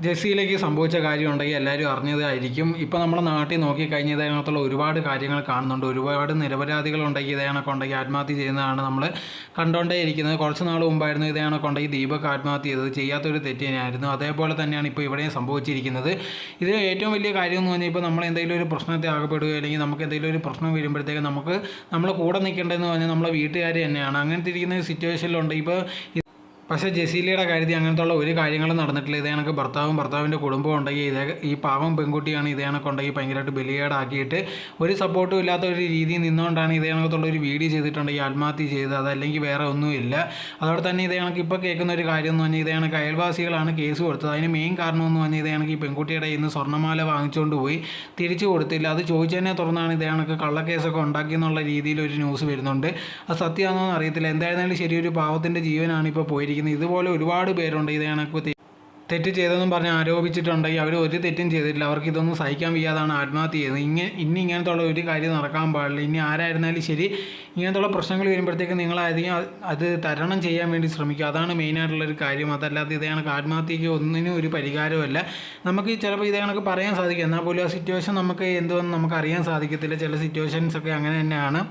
ജെസ്സിയിലേക്ക് സംഭവിച്ച കാര്യം ഉണ്ടെങ്കിൽ എല്ലാവരും അറിഞ്ഞതായിരിക്കും. ഇപ്പോൾ നമ്മുടെ നാട്ടിൽ നോക്കിക്കഴിഞ്ഞാൽ ഇതിനകത്തുള്ള ഒരുപാട് കാര്യങ്ങൾ കാണുന്നുണ്ട്. ഒരുപാട് നിരപരാധികളുണ്ടെങ്കിൽ ഇതേ കണക്കുണ്ടെങ്കിൽ ആത്മഹത്യ ചെയ്യുന്നതാണ് നമ്മൾ കണ്ടുകൊണ്ടേ ഇരിക്കുന്നത്. കുറച്ച് നാൾ മുമ്പായിരുന്നു ഇതേ കണക്കുണ്ടെങ്കിൽ ദീപക് ആത്മഹത്യ ചെയ്തത്. ചെയ്യാത്തൊരു തെറ്റ് തന്നെയായിരുന്നു. അതേപോലെ തന്നെയാണ് ഇപ്പോൾ ഇവിടെയും സംഭവിച്ചിരിക്കുന്നത്. ഇതിൽ ഏറ്റവും വലിയ കാര്യം എന്ന് പറഞ്ഞാൽ ഇപ്പോൾ നമ്മൾ എന്തെങ്കിലും ഒരു പ്രശ്നത്തെ അകപ്പെടുകയോ അല്ലെങ്കിൽ നമുക്ക് എന്തെങ്കിലും ഒരു പ്രശ്നം വരുമ്പോഴത്തേക്ക് നമ്മൾ കൂടെ നിൽക്കേണ്ടതെന്ന് പറഞ്ഞാൽ നമ്മളെ വീട്ടുകാർ തന്നെയാണ്. അങ്ങനത്തെ ഇരിക്കുന്ന സിറ്റുവേഷനിലുണ്ട് ഇപ്പോൾ. പക്ഷേ ജെസീലയുടെ കാര്യത്തിൽ അങ്ങനത്തുള്ള ഒരു കാര്യങ്ങളും നടന്നിട്ടില്ല. ഇതേ കണക്ക് ഭർത്താവിൻ്റെ കുടുംബം ഉണ്ടെങ്കിൽ ഈ പാവം പെൺകുട്ടിയാണ് ഇതേ കണക്കുണ്ടെങ്കിൽ ഭയങ്കരമായിട്ട് ബലികേടാക്കിയിട്ട് ഒരു സപ്പോർട്ടും ഇല്ലാത്ത ഒരു രീതിയിൽ നിന്നുകൊണ്ടാണ് ഇതേ കണക്കത്തുള്ള ഒരു വീഡിയോ ചെയ്തിട്ടുണ്ടെങ്കിൽ ആത്മഹത്യ ചെയ്തത്. അതല്ലെങ്കിൽ വേറെ ഒന്നുമില്ല. അതോടെ തന്നെ ഇതേ കണക്ക് ഇപ്പോൾ കേൾക്കുന്ന ഒരു കാര്യം എന്ന് പറഞ്ഞാൽ ഇതേ കണക്ക് അയൽവാസികളാണ് കേസ് കൊടുത്തത്. അതിന് മെയിൻ കാരണം എന്ന് പറഞ്ഞാൽ ഇതേ കണക്ക് ഈ പെൺകുട്ടിയുടെ ഇന്ന് സ്വർണ്ണമാല വാങ്ങിച്ചുകൊണ്ട് പോയി തിരിച്ചു കൊടുത്തില്ല. അത് ചോദിച്ചതിനെ തുറന്നാണ് ഇതേ കണക്ക് കള്ളക്കേസൊക്കെ ഉണ്ടാക്കിയെന്നുള്ള രീതിയിൽ ഒരു ന്യൂസ് വരുന്നുണ്ട്. അത് സത്യമാണോ എന്ന് അറിയത്തില്ല. എന്തായിരുന്നാലും ശരിയൊരു പാവത്തിൻ്റെ ജീവനാണ് ഇപ്പോൾ പോയിരിക്കുന്നത്. ഇതുപോലെ ഒരുപാട് പേരുണ്ട് ഇതേ കണക്ക് തെറ്റ് ചെയ്തെന്നും പറഞ്ഞ് ആരോപിച്ചിട്ടുണ്ടെങ്കിൽ അവർ ഒരു തെറ്റും ചെയ്തിട്ടില്ല. അവർക്ക് ഇതൊന്നും സഹിക്കാൻ വയ്യാതാണ് ആത്മഹത്യ ചെയ്യുന്നത്. ഇങ്ങനത്തുള്ള ഒരു കാര്യം നടക്കാൻ പാടില്ല. ഇനി ആരായിരുന്നാലും ശരി, ഇങ്ങനത്തുള്ള പ്രശ്നങ്ങൾ വരുമ്പോഴത്തേക്ക് നിങ്ങളായിരിക്കും അത് തരണം ചെയ്യാൻ വേണ്ടി ശ്രമിക്കുക. അതാണ് മെയിനായിട്ടുള്ളൊരു കാര്യം. അതല്ലാതെ ഇതേ കണക്ക് ആത്മഹത്യയ്ക്ക് ഒന്നിനും ഒരു പരിഹാരമല്ല. നമുക്ക് ചിലപ്പോൾ ഇതേ കണക്ക് പറയാൻ സാധിക്കും, എന്നാൽ പോലും ആ സിറ്റുവേഷൻ നമുക്ക് എന്തുവെന്ന് നമുക്ക് അറിയാൻ സാധിക്കത്തില്ല. ചില സിറ്റുവേഷൻസൊക്കെ അങ്ങനെ തന്നെയാണ്.